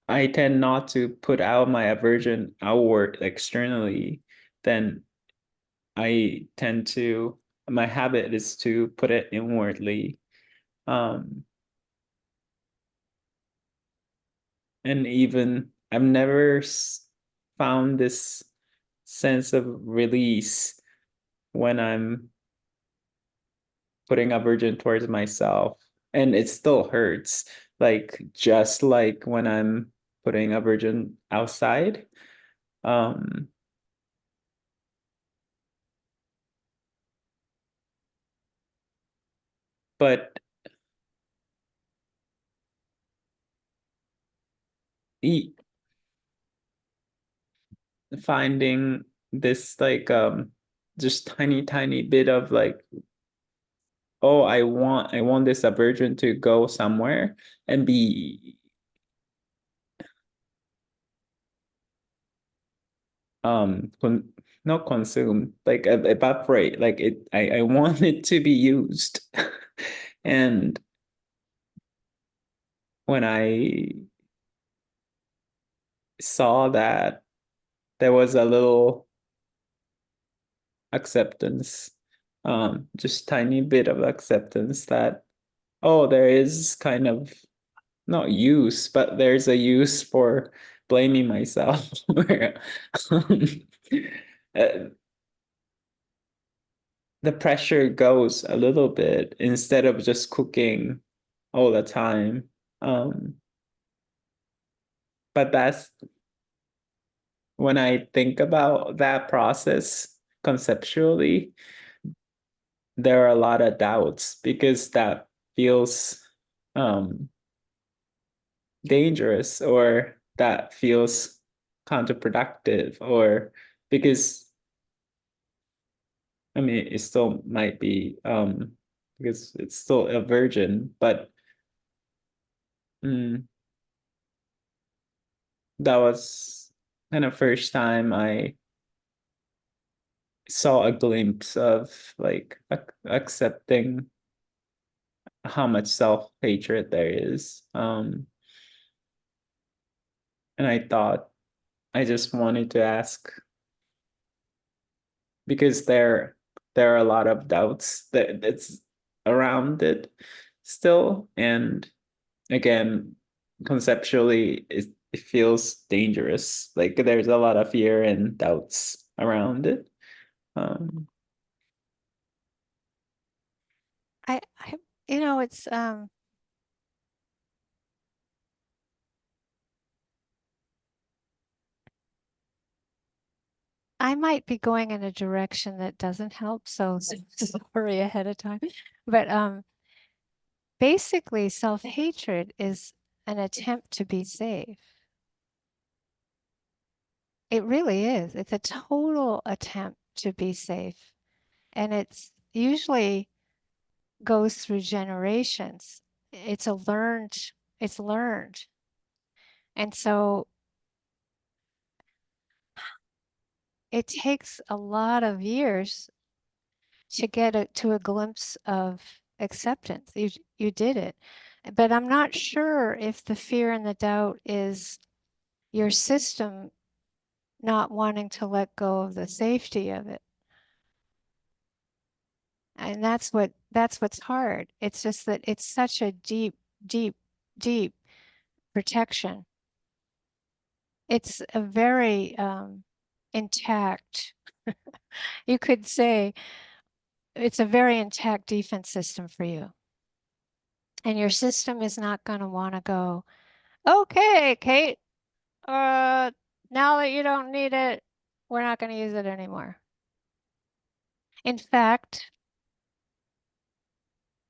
I tend not to put out my aversion outward externally. Then I tend to, my habit is to put it inwardly. And even I've never found this sense of release when I'm putting aversion towards myself, and it still hurts, like just like when I'm putting aversion outside. um but e- finding this like just tiny bit of like, oh, I want this aversion to go somewhere and be not consumed, like evaporate, like I want it to be used. And when I saw that, there was a little acceptance, just tiny bit of acceptance that, oh, there is kind of not use, but there's a use for blaming myself. um, uh, the pressure goes a little bit instead of just cooking all the time. Um, but that's when I think about that process conceptually, there are a lot of doubts because that feels dangerous, or that feels counterproductive, or because I mean it still might be because it's still a virgin, but mm, that was kind of first time I saw a glimpse of like accepting how much self-hatred there is. And I thought I just wanted to ask, because there are a lot of doubts that's around it still. And again, conceptually it feels dangerous, like there's a lot of fear and doubts around it. I you know, it's I might be going in a direction that doesn't help, so sorry ahead of time. But basically, self-hatred is an attempt to be safe. It really is. It's a total attempt to be safe. And it's usually goes through generations. It's learned. And so it takes a lot of years to get to a glimpse of acceptance. You did it. But I'm not sure if the fear and the doubt is your system not wanting to let go of the safety of it. And that's what's hard. It's just that it's such a deep, deep, deep protection. It's a very intact, you could say, it's a very intact defense system for you. And your system is not going to want to go, okay, Kate, now that you don't need it, we're not going to use it anymore. In fact,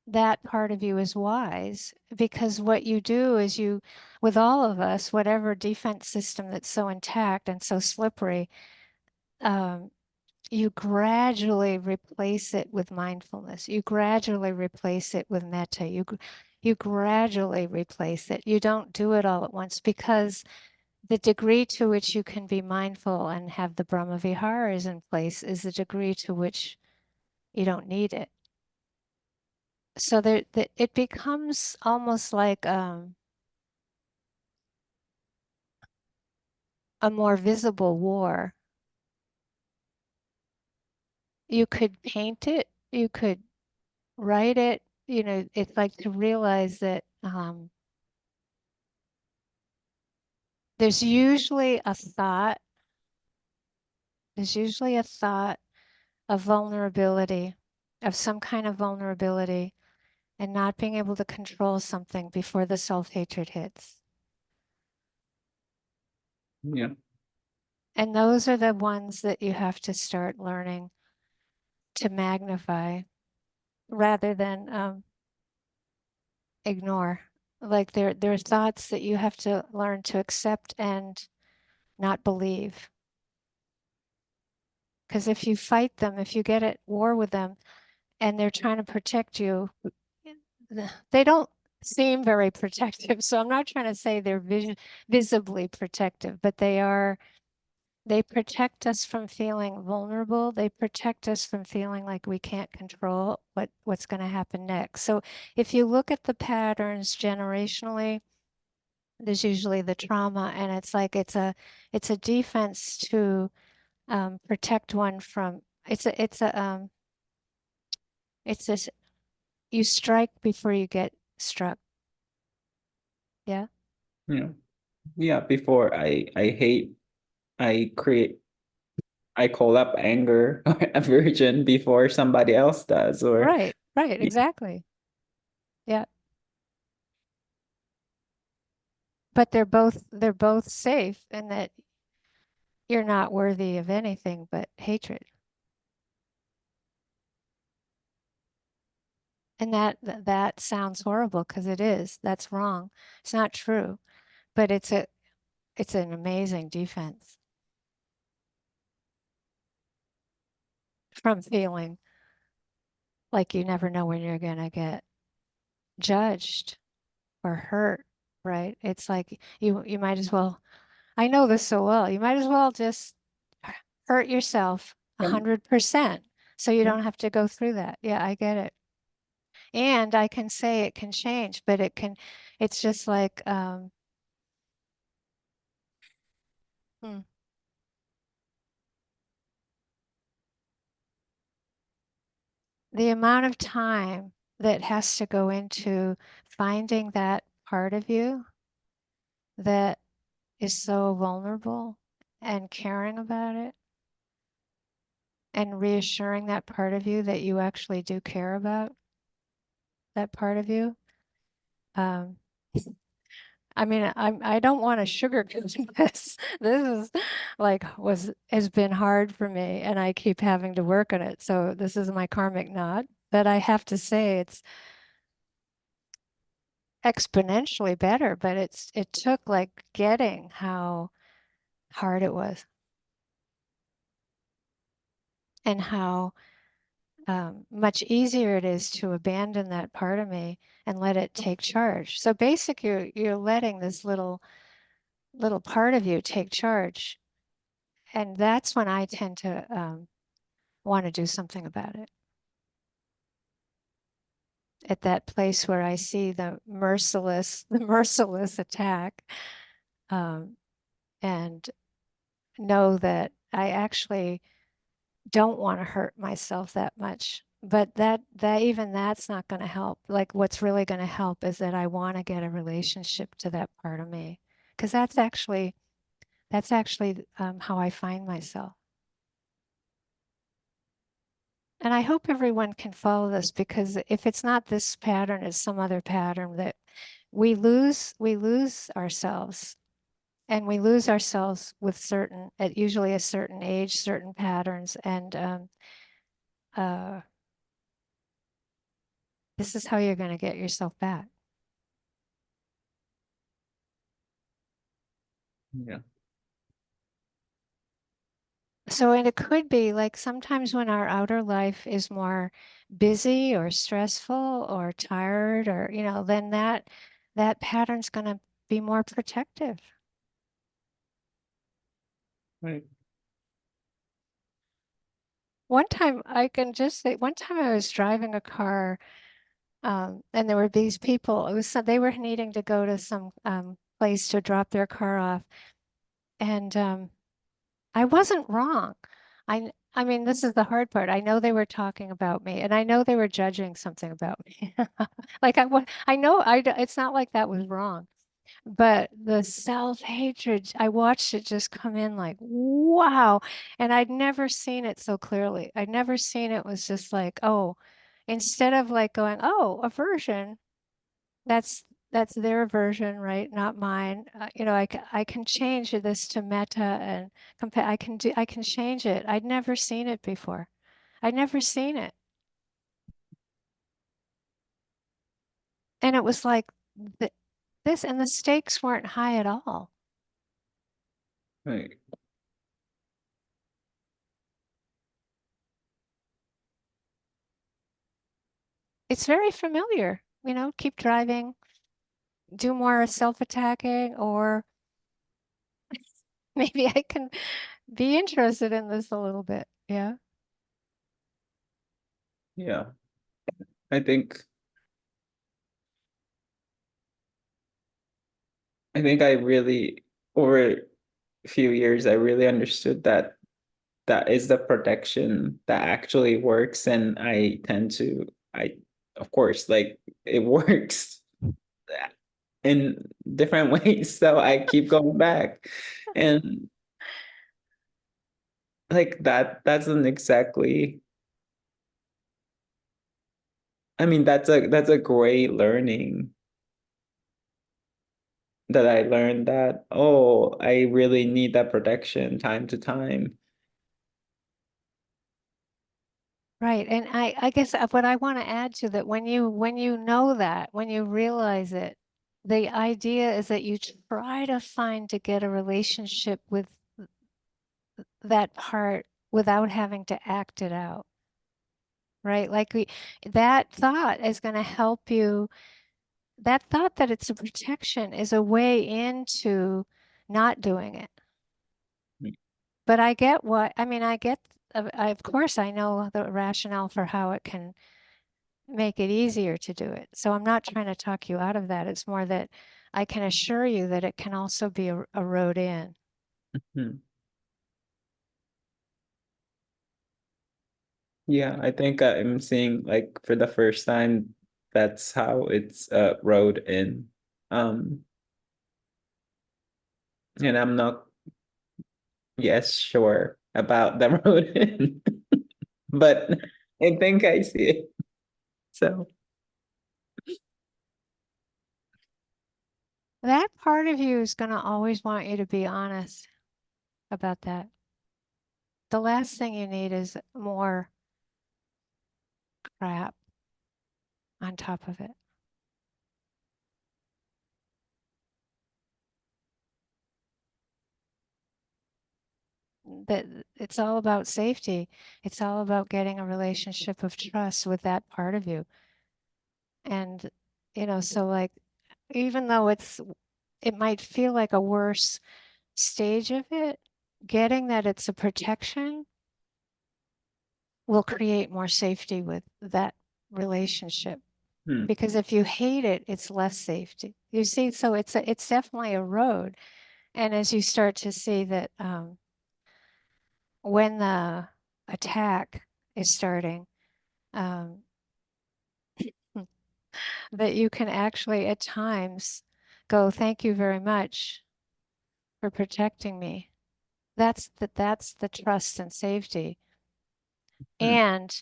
that part of you is wise, because what you do is you, with all of us, whatever defense system that's so intact and so slippery, you gradually replace it with mindfulness. You gradually replace it with metta. You gradually replace it. You don't do it all at once, because the degree to which you can be mindful and have the Brahma Viharas in place is the degree to which you don't need it. So it becomes almost like a more visible war. You could paint it, you could write it, it's like to realize that there's usually a thought of vulnerability, of some kind of vulnerability, and not being able to control something before the self-hatred hits. Yeah. And those are the ones that you have to start learning to magnify rather than ignore. Like there are thoughts that you have to learn to accept and not believe. Because if you fight them, if you get at war with them and they're trying to protect you, they don't seem very protective. So I'm not trying to say they're visibly protective, but they protect us from feeling vulnerable. They protect us from feeling like we can't control what's going to happen next. So if you look at the patterns generationally, there's usually the trauma, and it's like it's a defense to protect one from. It's this, you strike before you get struck. Yeah. Yeah. Yeah. Before I hate, I call up anger or aversion before somebody else does, or Right, exactly. Yeah. But they're both safe in that you're not worthy of anything but hatred. And that sounds horrible, because it is. That's wrong. It's not true. But it's an amazing defense from feeling like you never know when you're going to get judged or hurt, right? It's like you might as well, I know this so well, you might as well just hurt yourself 100% so you don't have to go through that. Yeah, I get it. And I can say it can change, but it's just like, the amount of time that has to go into finding that part of you that is so vulnerable and caring about it and reassuring that part of you that you actually do care about that part of you. I mean, I don't want to sugarcoat this. This is like has been hard for me, and I keep having to work on it. So this is my karmic knot. But I have to say it's exponentially better, but it took like getting how hard it was and how much easier it is to abandon that part of me and let it take charge. So basically, you're letting this little part of you take charge, and that's when I tend to want to do something about it. At that place where I see the merciless attack, and know that I actually don't want to hurt myself that much. But that even that's not going to help. Like what's really going to help is that I want to get a relationship to that part of me, because that's actually how I find myself. And I hope everyone can follow this, because if it's not this pattern, it's some other pattern that we lose ourselves. And we lose ourselves with at usually a certain age, certain patterns. And this is how you're going to get yourself back. Yeah. So, and it could be like sometimes when our outer life is more busy or stressful or tired or, then that pattern's going to be more protective. Right. One time I can just say, one time I was driving a car, and there were these people, they were needing to go to some place to drop their car off. And I wasn't wrong. I mean, this is the hard part. I know they were talking about me, and I know they were judging something about me. Like I know it's not like that was wrong, but the self-hatred, I watched it just come in like, wow. And I'd never seen it so clearly. I'd never seen it was just like, oh, instead of like going, oh, aversion, that's their version, right? Not mine. I can change this to metta and I can change it. I'd never seen it before. I'd never seen it. And it was like this, and the stakes weren't high at all. Right. It's very familiar, keep driving, do more self-attacking, or maybe I can be interested in this a little bit. Yeah. Yeah. I think I really, over a few years, I really understood that that is the protection that actually works. And I tend to, of course, like it works in different ways. So I keep going back. And like that doesn't exactly, I mean, that's a great learning that I learned that, oh, I really need that protection time to time. Right. And I guess what I want to add to that, when you know that, when you realize it, the idea is that you try to get a relationship with that part without having to act it out. Right? Like that thought is going to help you. That thought that it's a protection is a way into not doing it. But I get of course I know the rationale for how it can make it easier to do it. So I'm not trying to talk you out of that. It's more that I can assure you that it can also be a road in. Hmm. Yeah, I think I'm seeing, like, for the first time, that's how it's rode in. Um, and I'm not yes sure about the road in, but I think I see it. So That part of you is going to always want you to be honest about that. The last thing you need is more crap on top of it. That it's all about safety. It's all about getting a relationship of trust with that part of you. And, so like, even though it might feel like a worse stage of it, getting that it's a protection will create more safety with that relationship. Because if you hate it, it's less safety. You see, so it's definitely a road. And as you start to see that when the attack is starting, um, that you can actually at times go, thank you very much for protecting me. That's the trust and safety. And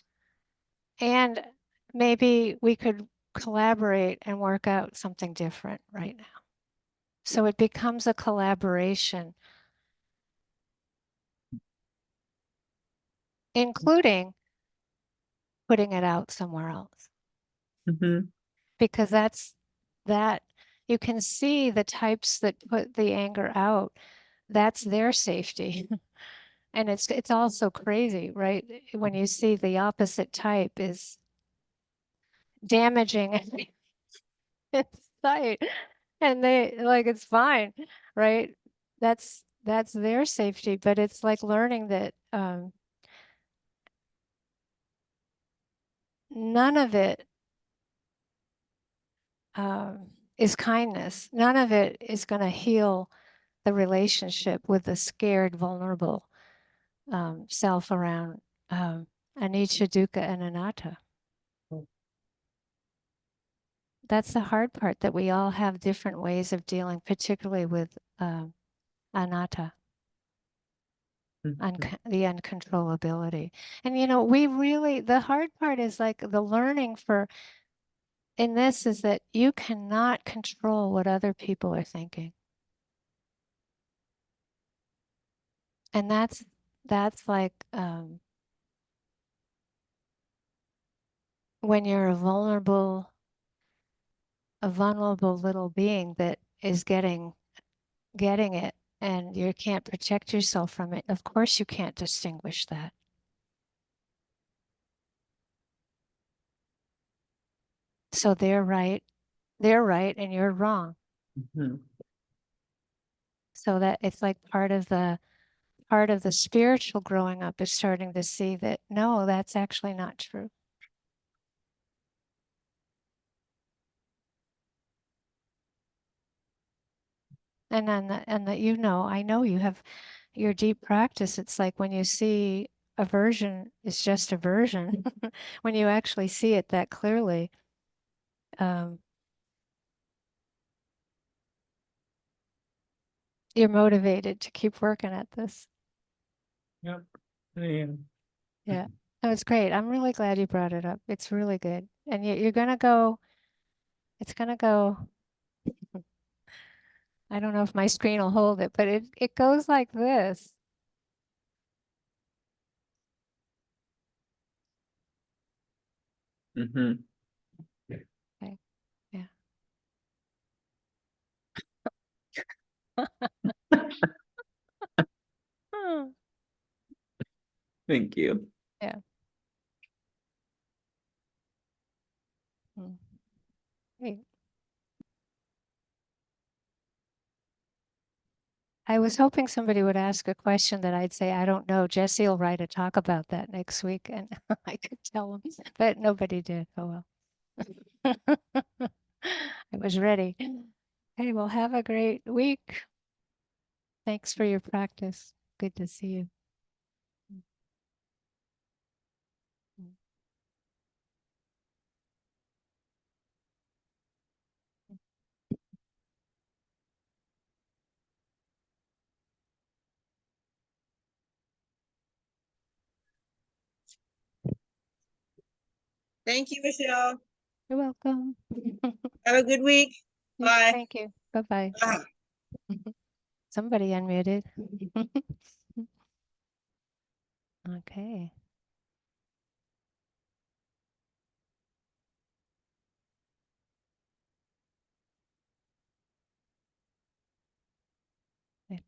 maybe we could collaborate and work out something different right now. So it becomes a collaboration, including putting it out somewhere else. Because that you can see the types that put the anger out, that's their safety. And it's also crazy, right? When you see the opposite type is damaging its sight, and they like it's fine, right? That's their safety, but it's like learning that none of it is kindness. None of it is going to heal the relationship with the scared, vulnerable self around anicca, dukkha, and anatta. That's the hard part, that we all have different ways of dealing, particularly with anatta, the uncontrollability. And we really, the hard part is like the learning in this is that you cannot control what other people are thinking. And that's like when you're a vulnerable little being that is getting it, and you can't protect yourself from it. Of course you can't distinguish that. So they're right, and you're wrong. So that it's like part of the spiritual growing up is starting to see that no, that's actually not true. And then I know you have your deep practice. It's like when you see aversion is just aversion, when you actually see it that clearly, you're motivated to keep working at this. Yep. Yeah. Yeah. No, it's great. I'm really glad you brought it up. It's really good. And you're going to go, it's going to go, I don't know if my screen will hold it, but it goes like this. Mm-hmm. Okay. Yeah. Thank you. Yeah. Great. I was hoping somebody would ask a question that I'd say, I don't know. Jesse will write a talk about that next week, and I could tell him, but nobody did. Oh well. I was ready. Okay, well, have a great week. Thanks for your practice. Good to see you. Thank you, Michelle. You're welcome. Have a good week. Bye. Thank you. Bye-bye. Ah. Somebody unmuted. Okay. Bye.